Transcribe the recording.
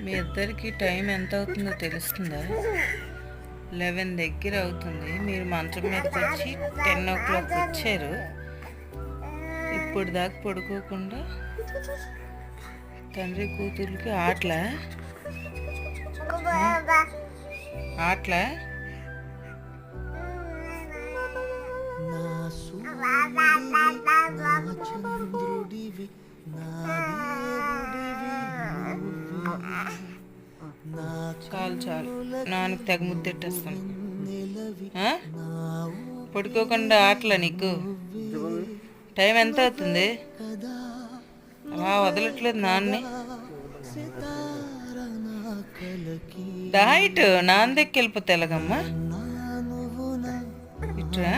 మీ ఇద్దరికి టైం ఎంత అవుతుందో తెలుస్తుందా? 11 దగ్గర అవుతుంది. మీరు మంచం మీదకి వచ్చి 10 o'clock వచ్చారు. ఇప్పుడు దాకా పడుకోకుండా తండ్రి కూతుర్లకి ఆటలా ఆటలా చాలు చాలు, నాన్నకి తెగ ముద్దెట్టేస్తాను. పడుకోకుండా ఆటలా నీకు? టైం ఎంత అవుతుంది? అలా వదలట్లేదు నాన్ని. డైట్ నాన్న దగ్గరికి వెళ్ళిపోతే ఎలాగమ్మా? ఇట్రా